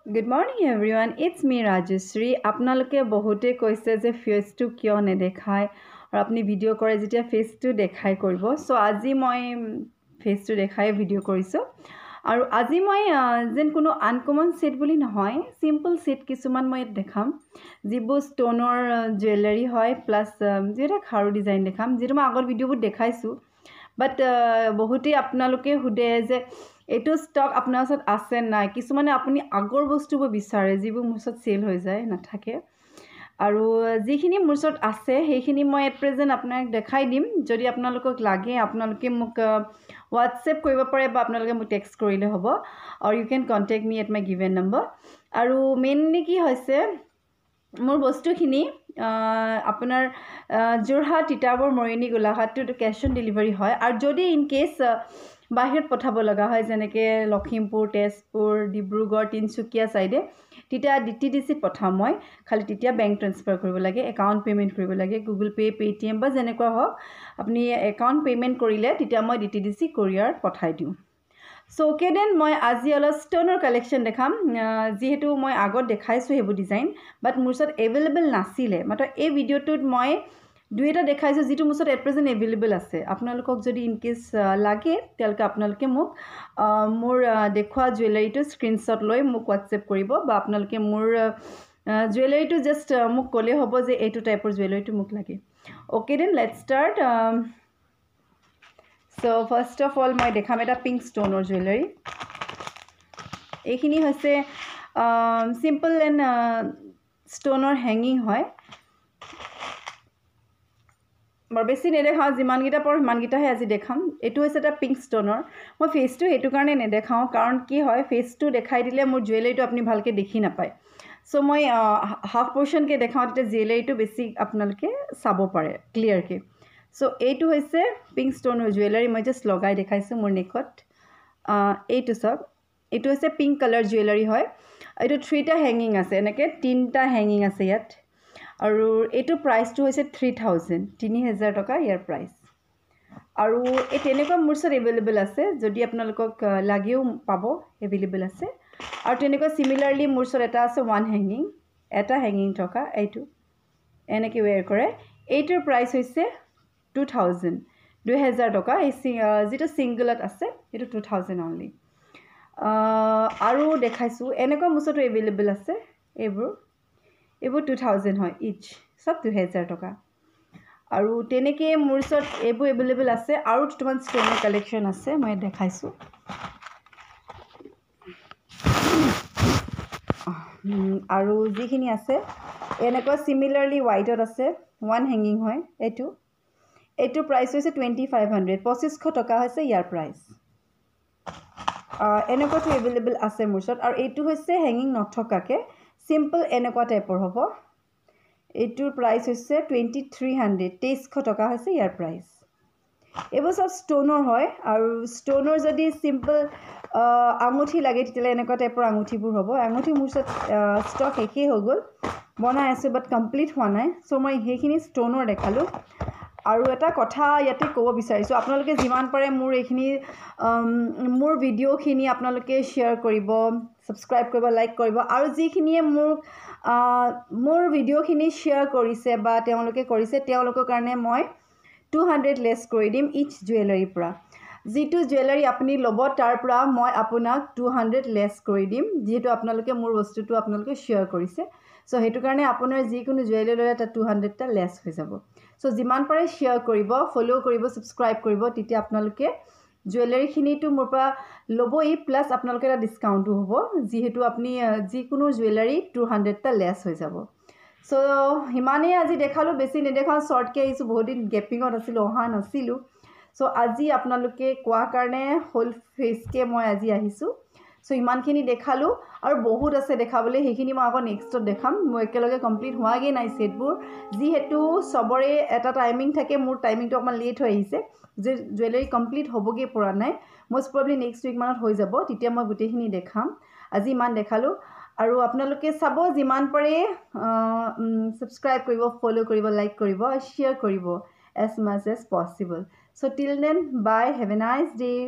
Good morning everyone, it's me Rajeshri. আপোনালোকে বহুতে কৈছে যে ফেসটো কিয় নেদেখায় আৰু আপুনি ভিডিও কৰে যেতিয়া ফেসটো দেখাই কৰিব। সো আজি মই ফেসটো দেখাই ভিডিও কৰিছো আৰু আজি মই যেন কোনো আনকমন সেট বুলি নহয়, সিম্পল সেট কিছুমান মই দেখাম যিবোৰ ষ্টোনৰ জুৱেলাৰী হয় প্লাস যেটা খাৰু ডিজাইন দেখাম যেটো মই আগৰ ভিডিওবোৰ দেখাইছো। বাট বহুতে আপোনালোকে হুদে যে এটো স্টক আপোনাৰ ওচৰত আছে নাই, কিছুমানে আপুনি আগৰ বস্তুবোৰ বিচাৰে যিবোৰ মোৰ ওচৰত সেল হৈ যায় নাথাকে আৰু যিখিনি মোৰ ওচৰত আছে সেইখিনি মই এট প্ৰেজেন্ট আপোনাক দেখাই দিম। যদি আপোনালোকক লাগে আপোনালোকে মোক WhatsApp কৰিব পাৰে বা আপোনালোকে মোক টেক্সট কৰিলে হ'ব or you can contact me at my given number। আৰু মেইনলি কি হৈছে মোৰ বস্তুখিনি আপোনাৰ যোৰহাট তিতাবৰ মৰিনী গোলাঘাটটো কেশ অন ডেলিভাৰী হয় আৰু যদি ইন কেস বাহিৰত পঠাব লগা হয় যেনেকৈ লখিমপুৰ তেজপুৰ ডিব্ৰুগড় তিনচুকীয়া সাইডে তেতিয়া DTDC পঠাম মই খালি তেতিয়া বেংক ট্ৰান্সফাৰ কৰিব লাগে, একাউণ্ট পেমেন্ট কৰিব লাগে, গুগল পে পেটিএম বা যেনেকুৱা হওক আপুনি একাউণ্ট পেমেন্ট কৰিলে তেতিয়া মই DTDC কোৰিয়াৰ পঠাই দিওঁ। সো ওকে দেন মই আজি অলপ ষ্টোনৰ কালেকশ্যন দেখাম যেহেতু মই আগত দেখাইছোঁ সেইবোৰ ডিজাইন বাট মোৰ ওচৰত এভেইলেবল নাছিলে, মাত্ৰ এই ভিডিঅ'টোত মই দুইটা দেখাইছোঁ যিটো মোৰ ওচৰত এট প্ৰেজেন্ট এভেইলেবল আছে। আপোনালোকক যদি ইন কেস লাগে তেলকে আপোনালোকে মোক মোৰ দেখুৱা জুৱেলাৰীটো স্ক্ৰিনশ্বট লৈ মোক WhatsApp কৰিব বা আপোনালোকে মোৰ জুৱেলাৰীটো জাস্ট মোক ক'লে হ'ব যে এইটো টাইপৰ জুৱেলাৰীটো মোক লাগে। Okay then let's start. So first of all মই দেখাম এটা পিংক ষ্টোনৰ জুৱেলাৰী। এইখিনি হৈছে সিম্পল এণ্ড ষ্টোনৰ হেঙিং হয়, বৰ বেছি নেদেখাওঁ, যিমানকেইটা পাৰোঁ সিমানকেইটাহে আজি দেখাম। এইটো হৈছে এটা পিংক ষ্টোনৰ। মই ফেচটো সেইটো কাৰণে নেদেখাওঁ কাৰণ কি হয় ফেচটো দেখাই দিলে মোৰ জুৱেলাৰীটো আপুনি ভালকৈ দেখি নাপায়। সো মই হাফ পোৰ্শনকৈ দেখাওঁ তেতিয়া জুৱেলাৰীটো বেছি আপোনালোকে চাব পাৰে ক্লিয়াৰকৈ। সো এইটো হৈছে পিংক ষ্টোনৰ জুৱেলাৰী, মই জাষ্ট লগাই দেখাইছোঁ মোৰ নেকত। এইটো চাওক, এইটো হৈছে পিংক কালাৰ জুৱেলাৰী হয়। এইটো 3টা হেঙিং আছে, এনেকৈ 3টা হেঙিং আছে ইয়াত আৰু এইটো প্ৰাইচটো হৈছে 3000, 3000 টকা ইয়াৰ প্ৰাইচ। আৰু এই তেনেকুৱা মোৰ ওচৰত এভেইলেবল আছে, যদি আপোনালোকক লাগেও পাব এভেইলেবল আছে। আৰু তেনেকুৱা সিমিলাৰলি মোৰ ওচৰত এটা আছে 1 হেঙিং, এটা হেঙিং থকা এইটো এনেকৈ ৱেৰ কৰে। এইটোৰ প্ৰাইচ হৈছে 2000, 2000 টকা। এই যিটো ছিংগলত আছে এইটো 2000 অনলি। আৰু দেখাইছোঁ এনেকুৱা মোৰ ওচৰতো এভেইলেবল আছে, এইবোৰ 2000 হয় ইচ, সব 2000 টকা। আৰু তেনেকৈ মোৰ ওচৰত এইবোৰ এভেইলেবল আছে আৰু দুটামান ষ্টোনৰ কালেকশ্যন আছে মই দেখাইছোঁ। আৰু যিখিনি আছে এনেকুৱা সিমিলাৰলি হোৱাইটত আছে 1 হেঙিং হয়। এইটো প্ৰাইচ হৈছে 2500, 2500 টকা হৈছে ইয়াৰ প্ৰাইচ। এনেকুৱাটো এভেইলেবল আছে মোৰ ওচৰত। আৰু এইটো হৈছে হেঙিং নথকাকৈ সিম্পল এনেকুৱা টাইপৰ হ'ব। এইটোৰ প্ৰাইচ হৈছে 2300, 2300 টকা হৈছে ইয়াৰ প্ৰাইচ। এইবোৰ সব ষ্টোনৰ হয় আৰু ষ্টোনৰ যদি সিম্পল আঙুঠি লাগে তেতিয়াহ'লে এনেকুৱা টাইপৰ আঙুঠিবোৰ হ'ব। আঙুঠি মোৰ ওচৰত ষ্টক শেষেই হৈ গ'ল, বনাই আছোঁ বাট কমপ্লিট হোৱা নাই। সো মই সেইখিনি ষ্টোনৰ দেখালোঁ। আৰু এটা কথা ইয়াতে ক'ব বিচাৰিছোঁ, আপোনালোকে যিমান পাৰে মোৰ এইখিনি মোৰ ভিডিঅ'খিনি আপোনালোকে শ্বেয়াৰ কৰিব, ছাবস্ক্ৰাইব কৰিব, লাইক কৰিব। আৰু যিখিনিয়ে মোৰ ভিডিঅ'খিনি শ্বেয়াৰ কৰিছে বা তেওঁলোকে কৰিছে তেওঁলোকৰ কাৰণে মই 200 লেছ কৰি দিম ইচ জুৱেলাৰীৰ পৰা। যিটো জুৱেলাৰী আপুনি ল'ব তাৰ পৰা মই আপোনাক 200 লেছ কৰি দিম, যিহেতু আপোনালোকে মোৰ বস্তুটো আপোনালোকে শ্বেয়াৰ কৰিছে। সো সেইটো কাৰণে আপোনাৰ যিকোনো জুৱেলাৰী ল'লে তাত 200টা লেছ হৈ যাব। সো যিমান পাৰে শ্বেয়াৰ কৰিব, ফ'ল' কৰিব, ছাবস্ক্ৰাইব কৰিব, তেতিয়া আপোনালোকে জুৱেলাৰীখিনিটো মোৰ পৰা ল'বই প্লাছ আপোনালোকে এটা ডিছকাউণ্টো হ'ব, যিহেতু আপুনি যিকোনো জুৱেলাৰী 200টা লেছ হৈ যাব। সো সিমানেই আজি দেখালোঁ, বেছি নেদেখাওঁ, শ্বৰ্টকৈ আহিছোঁ, বহুত দিন গেপিঙত আছিলোঁ, অহা নাছিলোঁ। সো আজি আপোনালোকে কোৱাৰ কাৰণে হোল ফেচকৈ মই আজি আহিছোঁ। সো ইমানখিনি দেখালোঁ আৰু বহুত আছে দেখাবলৈ, সেইখিনি মই আকৌ নেক্সটত দেখাম। মই একেলগে কমপ্লিট হোৱাগৈ নাই ছেটবোৰ, যিহেতু চবৰে এটা টাইমিং থাকে, মোৰ টাইমিংটো অকণমান লেট হৈ আহিছে যে জুৱেলাৰী কমপ্লিট হ'বগৈ পৰা নাই। মষ্ট প্ৰবলি নেক্সট উইকমানত হৈ যাব, তেতিয়া মই গোটেইখিনি দেখাম। আজি ইমান দেখালোঁ আৰু আপোনালোকে চাব, যিমান পাৰে ছাবস্ক্ৰাইব কৰিব, ফ'ল' কৰিব, লাইক কৰিব, শ্বেয়াৰ কৰিব as much as possible. So till then, bye, have a nice day.